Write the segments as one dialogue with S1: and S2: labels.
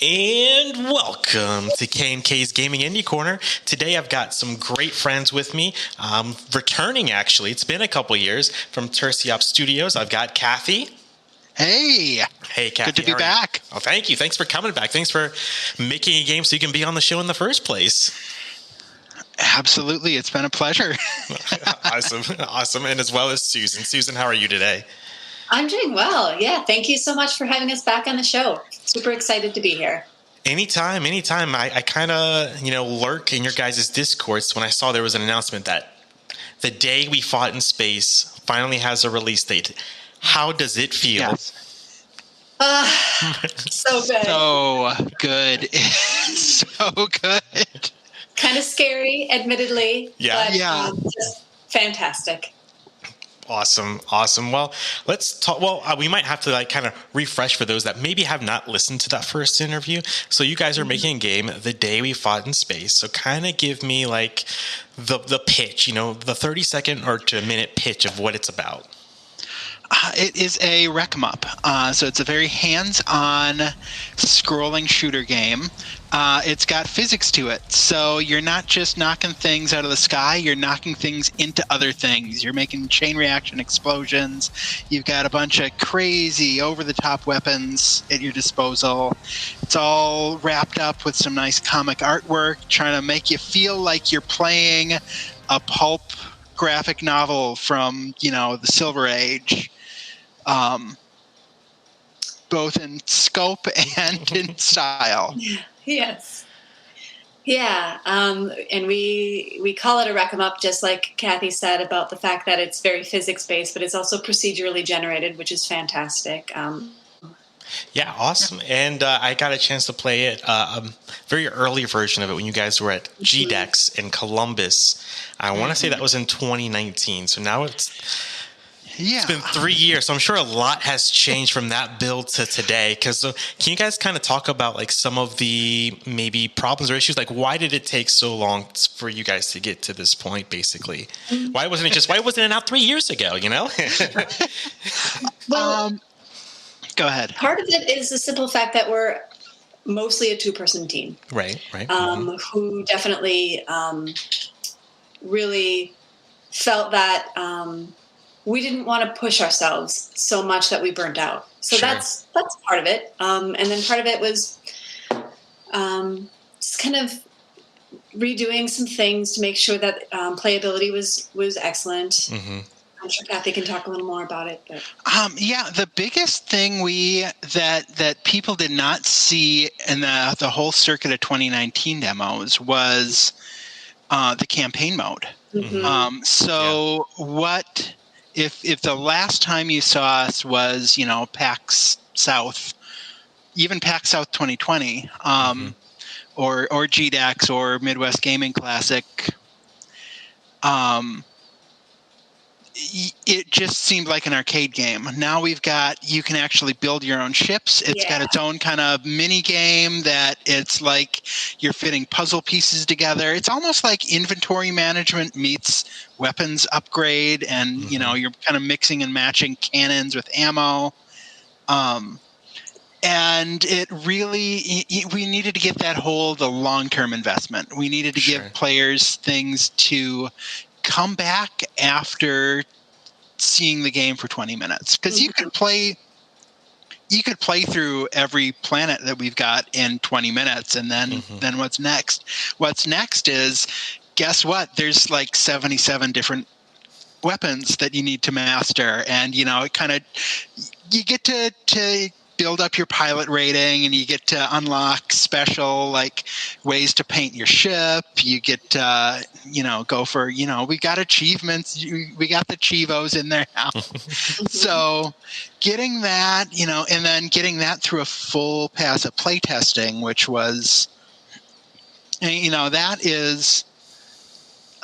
S1: And welcome to K&K's Gaming Indie Corner. Today I've got some great friends with me, returning actually. It's been a couple years from Tursiops Studios. I've got Cathy.
S2: Hey.
S1: Hey, Cathy.
S2: Good to be back.
S1: Oh, thank you. Thanks for coming back. Thanks for making a game so you can be on the show in the first place.
S2: Absolutely. It's been a pleasure.
S1: Awesome. And as well as Susan. Susan, how are you today?
S3: I'm doing well. Yeah, thank you so much for having us back on the show. Super excited to be here.
S1: Anytime. I kind of, lurk in your guys' discourse when I saw there was an announcement that The Day We Fought in Space finally has a release date. How does it feel?
S2: Yes.
S3: So good.
S2: So good. So good.
S3: Kind of scary, admittedly.
S1: Yeah.
S3: But just fantastic.
S1: Awesome. Well, let's talk. Well, we might have to kind of refresh for those that maybe have not listened to that first interview. So you guys are making a game, The Day We Fought in Space. So kind of give me the pitch, the 30-second or to a minute pitch of what it's about.
S2: It is a rec 'em up. So it's a very hands-on scrolling shooter game. It's got physics to it. So you're not just knocking things out of the sky, you're knocking things into other things. You're making chain reaction explosions. You've got a bunch of crazy over-the-top weapons at your disposal. It's all wrapped up with some nice comic artwork, trying to make you feel like you're playing a pulp graphic novel from, the Silver Age. Both in scope and in style.
S3: Yes. Yeah. And we call it a rec 'em up, just like Cathy said, about the fact that it's very physics-based, but it's also procedurally generated, which is fantastic.
S1: Yeah, awesome. And I got a chance to play it, a very early version of it when you guys were at GDEX in Columbus. I want to say that was in 2019. So now it's been 3 years. So I'm sure a lot has changed from that build to today. Can you guys kind of talk about some of the maybe problems or issues? Why did it take so long for you guys to get to this point, basically? Why wasn't it out 3 years ago,
S3: Well,
S2: go ahead.
S3: Part of it is the simple fact that we're mostly a two-person team.
S1: Right.
S3: Who definitely really felt that we didn't want to push ourselves so much that we burnt out. So
S1: Sure.
S3: that's part of it. And then part of it was just kind of redoing some things to make sure that playability was excellent.
S1: Mm-hmm.
S3: I'm sure Cathy can talk a little more about it. But.
S2: The biggest thing that people did not see in the whole circuit of 2019 demos was the campaign mode.
S3: Mm-hmm.
S2: What if the last time you saw us was PAX South, even PAX South 2020, or GDEX or Midwest Gaming Classic, it just seemed like an arcade game. Now you can actually build your own ships. It's got its own kind of mini game that it's like you're fitting puzzle pieces together. It's almost like inventory management meets weapons upgrade, and you're kind of mixing and matching cannons with ammo. And it really, we needed to get the long-term investment. We needed to give players things to come back after seeing the game for 20 minutes, because you could play through every planet that we've got in 20 minutes, and then what's next is, guess what, there's 77 different weapons that you need to master, and you get to build up your pilot rating, and you get to unlock special ways to paint your ship. You get to go for we got achievements. We got the Chivos in there now. So getting that and then getting that through a full pass of playtesting, which was that is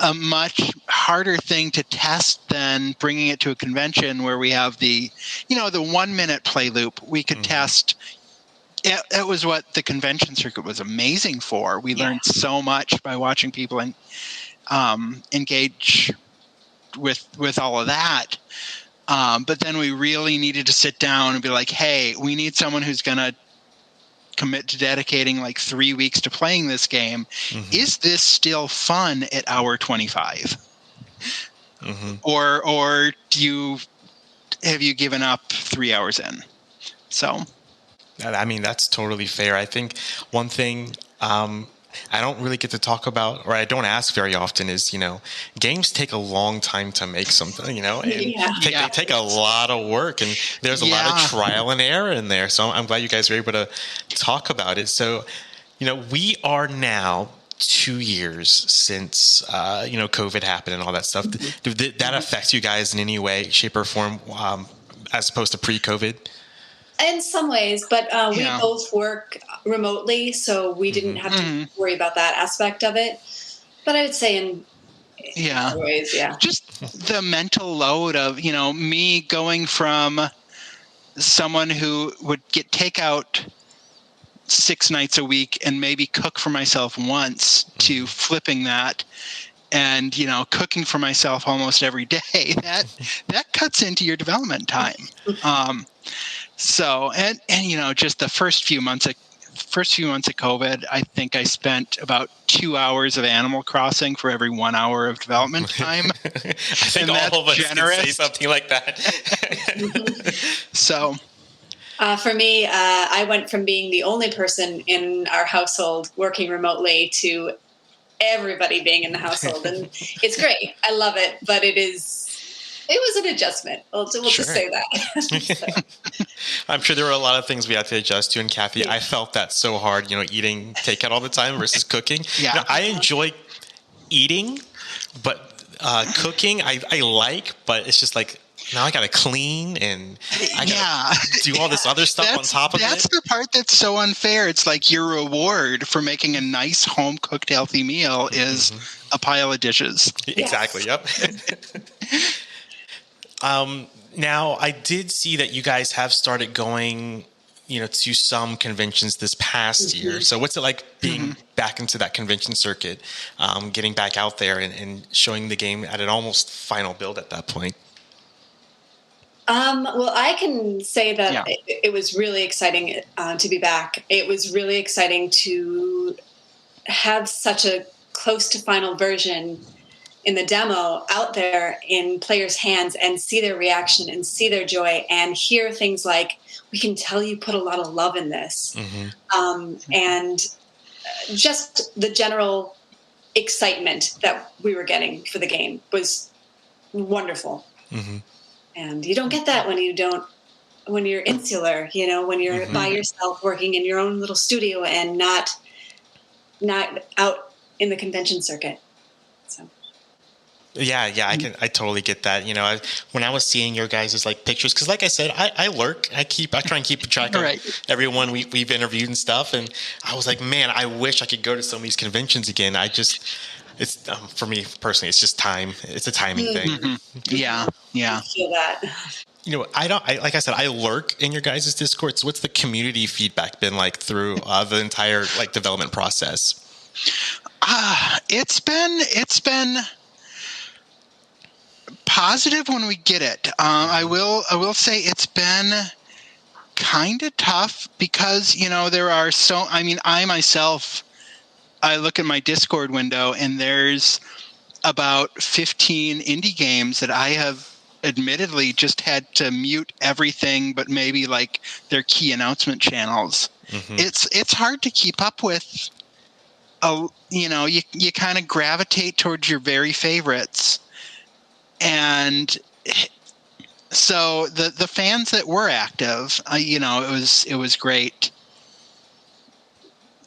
S2: a much harder thing to test than bringing it to a convention where we have the 1 minute play loop. We could test. It was what the convention circuit was amazing for. We learned so much by watching people engage with all of that. But then we really needed to sit down and be like, hey, we need someone who's going to commit to dedicating like 3 weeks to playing this game. Is this still fun at hour 25? Or have you given up 3 hours in? So,
S1: I mean, that's totally fair. I think one thing I don't really get to talk about, or I don't ask very often, is, games take a long time to make something, and they take a lot of work, and there's a lot of trial and error in there. So I'm glad you guys were able to talk about it. So, we are now 2 years since, COVID happened and all that stuff. Did that affect you guys in any way, shape, or form, as opposed to pre-COVID?
S3: In some ways, but we both work remotely, so we didn't have to worry about that aspect of it. But I would say in other ways,
S2: just the mental load of, me going from someone who would get takeout 6 nights a week and maybe cook for myself once to flipping that and, cooking for myself almost every day. That cuts into your development time. So, and just the first few months of COVID, I think I spent about 2 hours of Animal Crossing for every 1 hour of development time.
S1: I think all of us can say something like that.
S2: So,
S3: for me, I went from being the only person in our household working remotely to everybody being in the household, and it's great. I love it, but it was an adjustment. We'll just say that.
S1: I'm sure there were a lot of things we had to adjust to. And Cathy, I felt that so hard, eating takeout all the time versus cooking. Yeah. I enjoy eating, but cooking I like, but it's just like, now I got to clean and I got to do all this other stuff on top of it.
S2: That's the part that's so unfair. It's like your reward for making a nice home-cooked healthy meal is a pile of dishes.
S1: Exactly, yep. Now, I did see that you guys have started going, to some conventions this past year. So what's it like being back into that convention circuit, getting back out there and showing the game at an almost final build at that point?
S3: Well, I can say that it was really exciting to be back. It was really exciting to have such a close to final version in the demo out there in players' hands and see their reaction and see their joy and hear things like, we can tell you put a lot of love in this. And just the general excitement that we were getting for the game was wonderful. And you don't get that when you're insular, when you're by yourself working in your own little studio and not out in the convention circuit. So.
S1: Yeah, I totally get that. When I was seeing your guys' pictures, because like I said, I lurk. I try and keep track of everyone we've interviewed and stuff. And I was like, man, I wish I could go to some of these conventions again. It's for me personally, it's just time. It's a timing thing.
S2: Yeah.
S3: I feel that.
S1: Like I said, I lurk in your guys' Discord. So what's the community feedback been like through the entire development process?
S2: It's been positive when we get it. I will say it's been kind of tough because there are I look at my Discord window and there's about 15 indie games that I have admittedly just had to mute everything but maybe their key announcement channels. It's hard to keep up with. You kind of gravitate towards your very favorites. And so the fans that were active, it was great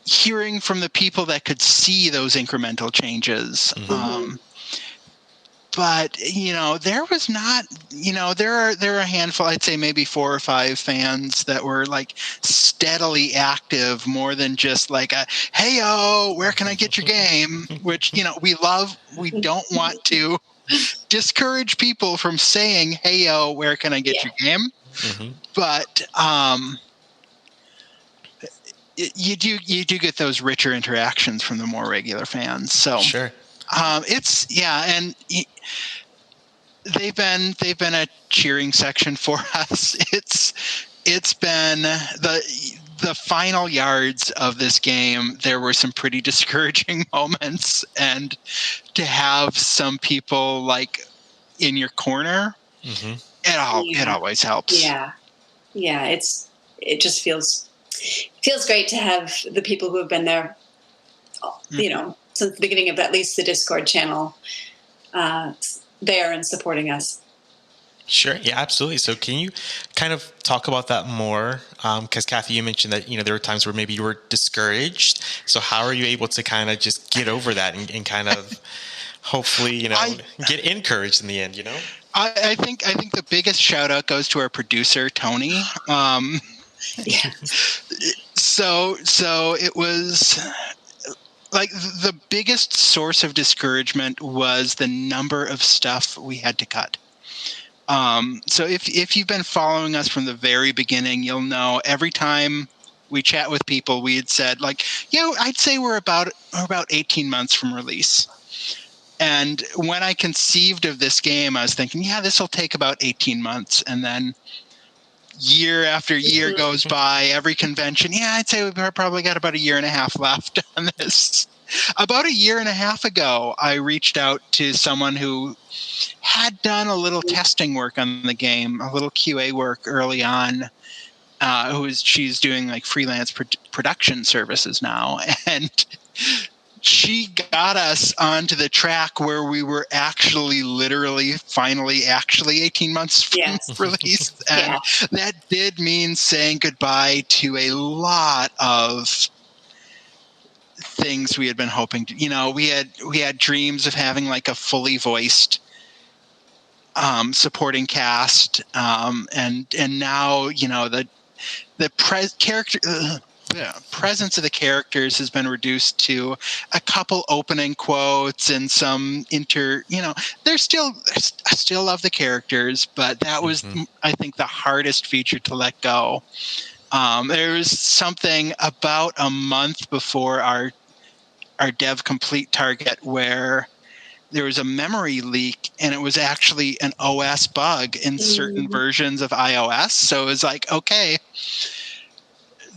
S2: hearing from the people that could see those incremental changes. But there was not. There are a handful. I'd say maybe 4 or 5 fans that were steadily active, more than just "Hey-o, where can I get your game?" Which we love. We don't want to discourage people from saying, "Hey-o, where can I get your game?" But you do get those richer interactions from the more regular fans. So
S1: sure.
S2: And they've been a cheering section for us. It's been the final yards of this game, there were some pretty discouraging moments, and to have some people like in your corner, it always helps.
S3: Yeah. It just feels great to have the people who have been there, since the beginning of at least the Discord channel, there and supporting us.
S1: Sure. Yeah, absolutely. So can you kind of talk about that more? Because Cathy, you mentioned that, there were times where maybe you were discouraged. So how are you able to kind of just get over that and kind of hopefully, get encouraged in the end,
S2: I think the biggest shout out goes to our producer, Tony. So it was like the biggest source of discouragement was the number of stuff we had to cut. So if you've been following us from the very beginning, you'll know every time we chat with people, we had said like, I'd say we're about 18 months from release. And when I conceived of this game, I was thinking, this will take about 18 months. And then year after year goes by, every convention, I'd say we've probably got about a year and a half left on this. About a year and a half ago, I reached out to someone who had done a little testing work on the game, a little QA work early on. She's doing like freelance production services now, and she got us onto the track where we were actually finally 18 months from release. And that did mean saying goodbye to a lot of things we had been hoping to, we had dreams of having like a fully voiced supporting cast, and now the presence of the characters has been reduced to a couple opening quotes and some I still love the characters, but that was I think the hardest feature to let go. There was something about a month before our dev complete target where there was a memory leak, and it was actually an OS bug in certain versions of iOS. So it was like, okay,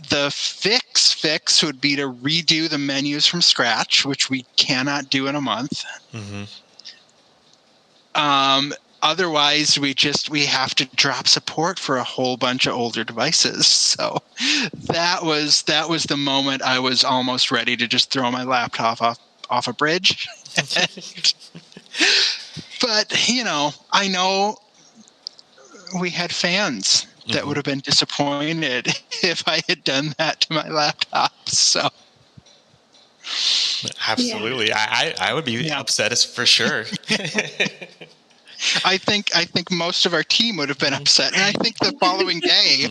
S2: the fix would be to redo the menus from scratch, which we cannot do in a month. Otherwise, we have to drop support for a whole bunch of older devices. So that was the moment I was almost ready to just throw my laptop off a bridge. But I know we had fans that would have been disappointed if I had done that to my laptop. So
S1: absolutely, I would be upset for sure.
S2: I think most of our team would have been upset, and I think the following day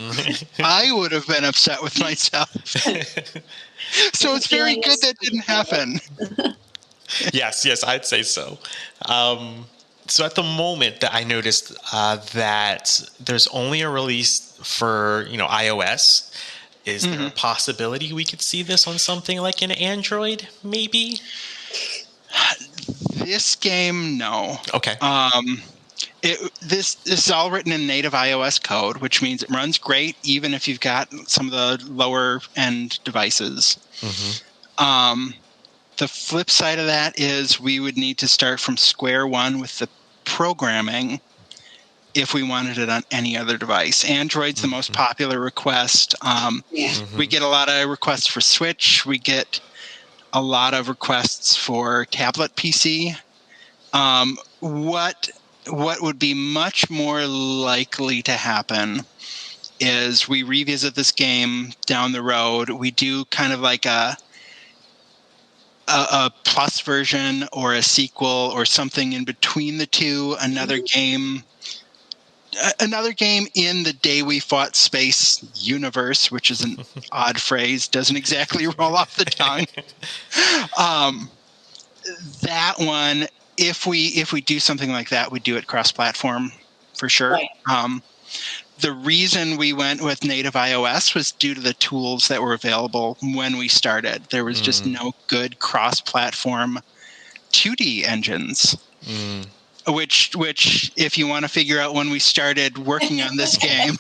S2: I would have been upset with myself. So it's very good that didn't happen.
S1: Yes, I'd say so. So at the moment that I noticed that there's only a release for iOS, is there a possibility we could see this on something like an Android, maybe?
S2: This game, no.
S1: Okay.
S2: This is all written in native iOS code, which means it runs great even if you've got some of the lower end devices. The flip side of that is we would need to start from square one with the programming if we wanted it on any other device. Android's the most popular request. We get a lot of requests for Switch. We get a lot of requests for tablet PC. What would be much more likely to happen is we revisit this game down the road. We do kind of like a plus version or a sequel or something in between the two, another game in the Day We Fought Space universe, which is an odd phrase, doesn't exactly roll off the tongue. That one, if we do something like that, we do it cross-platform for sure. Right. The reason we went with native iOS was due to the tools that were available when we started. There was just no good cross-platform 2D engines. which if you want to figure out when we started working on this game,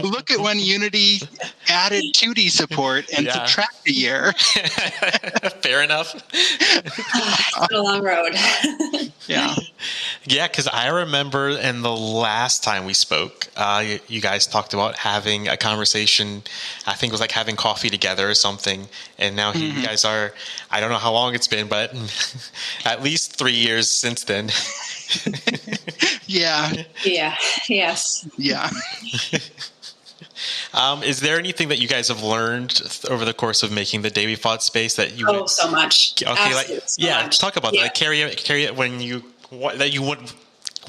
S2: look at when Unity added 2D support and subtract a year.
S1: Fair enough.
S3: It's been a long road.
S2: Yeah.
S1: Yeah, because I remember in the last time we spoke, you guys talked about having a conversation. I think it was like having coffee together or something. And now here you guys are, I don't know how long it's been, but at least 3 years since then.
S2: Yeah.
S3: Yeah. Yes.
S2: Yeah.
S1: Is there anything that you guys have learned over the course of making the Day We Fought space that you?
S3: Oh, so much.
S1: Okay,
S3: Absolutely so much.
S1: Talk about that. Carry it when you that you would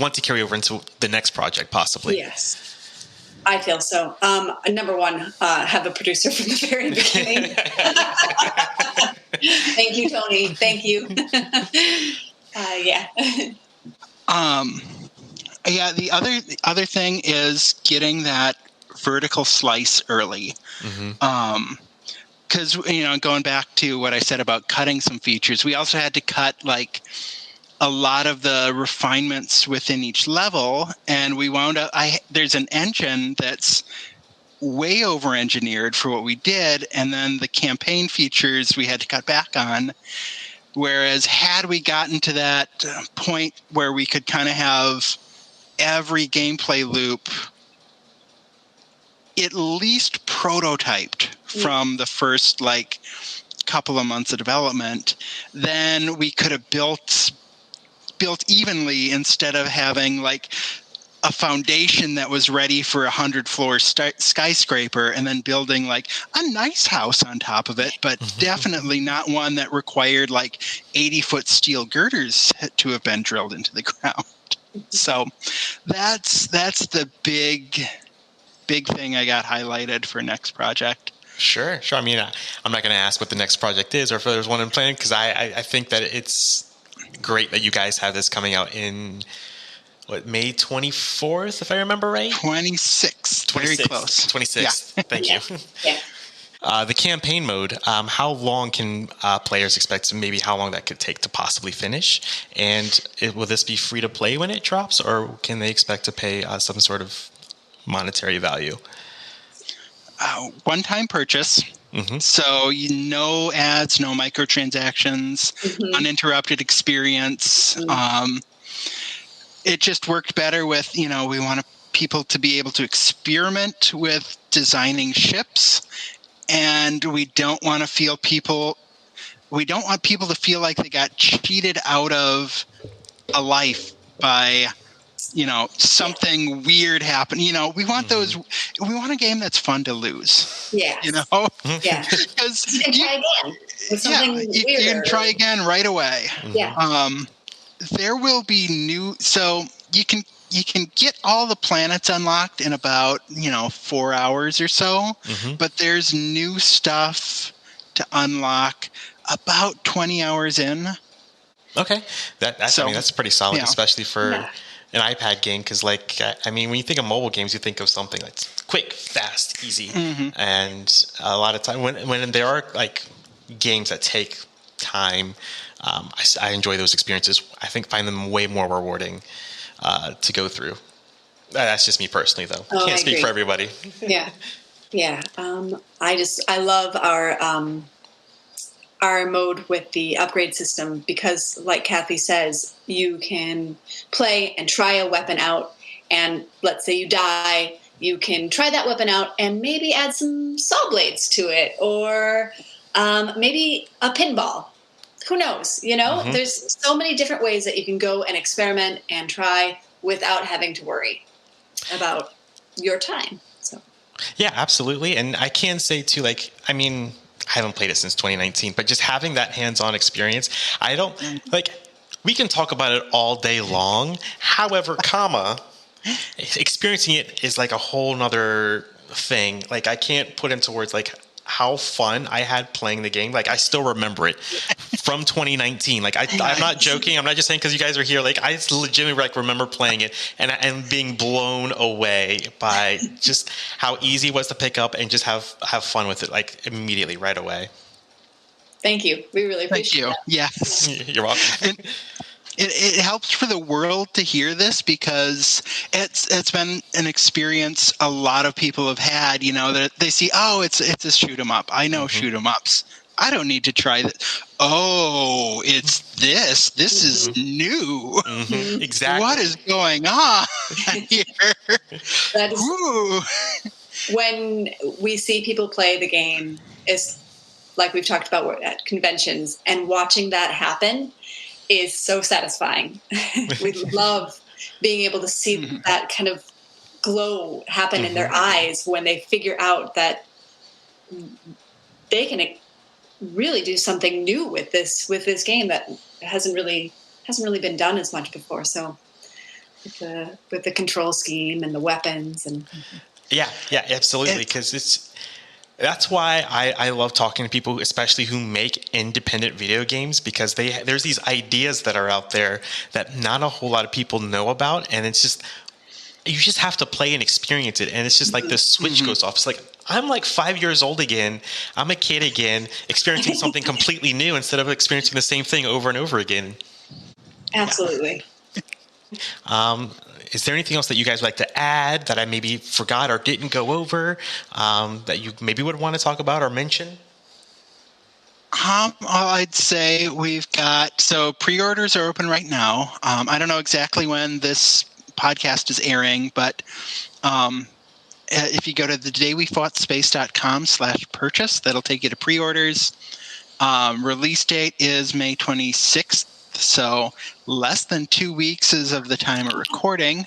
S1: want to carry over into the next project, possibly.
S3: Yes, I feel so. Number one, have a producer from the very beginning. Thank you, Tony. Thank you. Yeah.
S2: Yeah. The other thing is getting that vertical slice early. Because going back to what I said about cutting some features, we also had to cut like a lot of the refinements within each level, and we wound up. There's an engine that's way over engineered for what we did, and then the campaign features we had to cut back on. Whereas had we gotten to that point where we could kind of have every gameplay loop at least prototyped from the first like couple of months of development, then we could have built evenly instead of having like a foundation that was ready for 100-floor skyscraper and then building like a nice house on top of it, but definitely not one that required like 80-foot steel girders to have been drilled into the ground. So that's the big thing I got highlighted for next project.
S1: Sure. I mean, I'm not going to ask what the next project is or if there's one in plan, because I think that it's great that you guys have this coming out in May 24th, if I remember right?
S2: 26th. Very close.
S1: 26th. Yeah. Thank you.
S3: Yeah.
S1: The campaign mode, how long can players expect, maybe how long that could take to possibly finish? And will this be free to play when it drops, or can they expect to pay some sort of monetary value?
S2: One-time purchase. So no ads, no microtransactions, uninterrupted experience. It just worked better with, we want people to be able to experiment with designing ships, and we don't want people to feel like they got cheated out of a life by something weird happened. We want those. We want a game that's fun to lose.
S3: Yeah.
S2: Yeah. Because
S3: you can try again with something weird.
S2: You can try again right away.
S3: Yeah.
S2: There will be new. So you can get all the planets unlocked in about 4 hours or so. But there's new stuff to unlock about 20 hours in.
S1: Okay, that's pretty solid, especially for an iPad game, because when you think of mobile games, you think of something that's quick, fast, easy, and a lot of time when there are like games that take time, I enjoy those experiences. I find them way more rewarding to go through. That's just me personally, though. I can't speak for everybody.
S3: Yeah. I love our mode with the upgrade system because, like Cathy says, you can play and try a weapon out, and let's say you die, you can try that weapon out and maybe add some saw blades to it, or maybe a pinball. Who knows? There's so many different ways that you can go and experiment and try without having to worry about your time. So.
S1: Yeah, absolutely. And I can say too, I haven't played it since 2019, but just having that hands-on experience, we can talk about it all day long. However, experiencing it is like a whole nother thing. I can't put into words how fun I had playing the game. I still remember it from 2019. I'm not joking. I'm not just saying because you guys are here. I legitimately remember playing it and being blown away by just how easy it was to pick up and just have fun with it immediately right away.
S3: Thank you. We really appreciate it.
S2: Yes.
S1: You're welcome.
S2: it helps for the world to hear this, because it's been an experience a lot of people have had. That they see, oh, it's a shoot 'em up. I know shoot 'em ups. I don't need to try that. Oh, it's this. This is new.
S1: Exactly.
S2: What is going on here?
S3: That is, when we see people play the game, is like we've talked about at conventions, and watching that happen is so satisfying. We love being able to see that kind of glow happen in their eyes when they figure out that they can really do something new with this game that hasn't really been done as much before. So with the control scheme and the weapons and
S1: yeah, absolutely, because that's why I love talking to people, especially who make independent video games, because there's these ideas that are out there that not a whole lot of people know about, and it's just, you just have to play and experience it, and it's just like the switch goes off. It's like, I'm like 5 years old again. I'm a kid again, experiencing something completely new instead of experiencing the same thing over and over again.
S3: Absolutely.
S1: Is there anything else that you guys would like to add that I maybe forgot or didn't go over, that you maybe would want to talk about or mention?
S2: I'd say we've got, so pre-orders are open right now. I don't know exactly when this podcast is airing, but if you go to thedaywefoughtspace.com/purchase, that'll take you to pre-orders. Release date is May 26th, so less than 2 weeks as of the time of recording.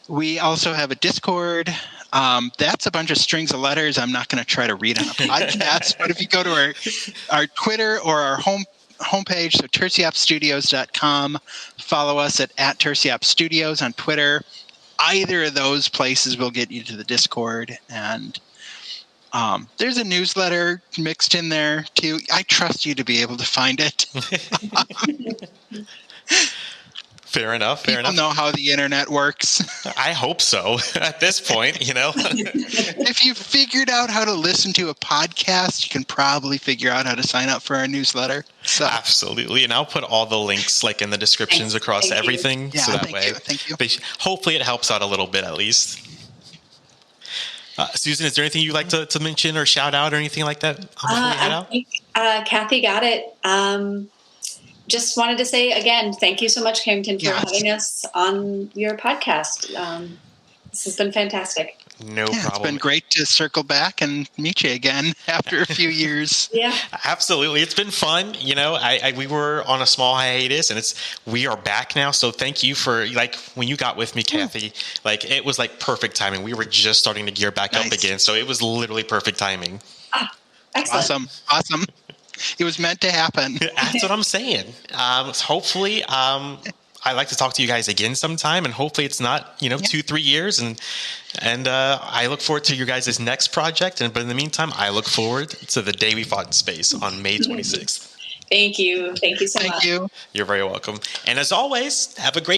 S2: We also have a Discord. That's a bunch of strings of letters I'm not going to try to read on a podcast, but if you go to our Twitter or our homepage, so tursiopstudios.com, follow us at @tursiopstudios on Twitter. Either of those places will get you to the Discord, and there's a newsletter mixed in there too. I trust you to be able to find it.
S1: Fair enough.
S2: People know how the internet works.
S1: I hope so at this point,
S2: If you figured out how to listen to a podcast, you can probably figure out how to sign up for our newsletter. So.
S1: Absolutely. And I'll put all the links like in the descriptions across everything.
S2: Yeah,
S1: so that way,
S2: thank you.
S1: Hopefully it helps out a little bit at least. Susan, is there anything you'd like to mention or shout out or anything like that before we head out?
S3: I think Cathy got it. Just wanted to say again, thank you so much, Karrington, for having us on your podcast. This has been fantastic.
S1: No problem.
S2: It's been great to circle back and meet you again after a few years.
S3: Yeah,
S1: absolutely. It's been fun. We were on a small hiatus, and we are back now. So thank you for when you got with me, Cathy. It was perfect timing. We were just starting to gear back up again, so it was literally perfect timing.
S3: Excellent.
S2: Awesome. It was meant to happen.
S1: That's what I'm saying. Hopefully, I'd like to talk to you guys again sometime, and hopefully it's not 2-3 years. And I look forward to your guys' next project. But in the meantime, I look forward to the day we fought in space on May 26th.
S3: Thank you so much.
S2: Thank you.
S1: You're very welcome. And as always, have a great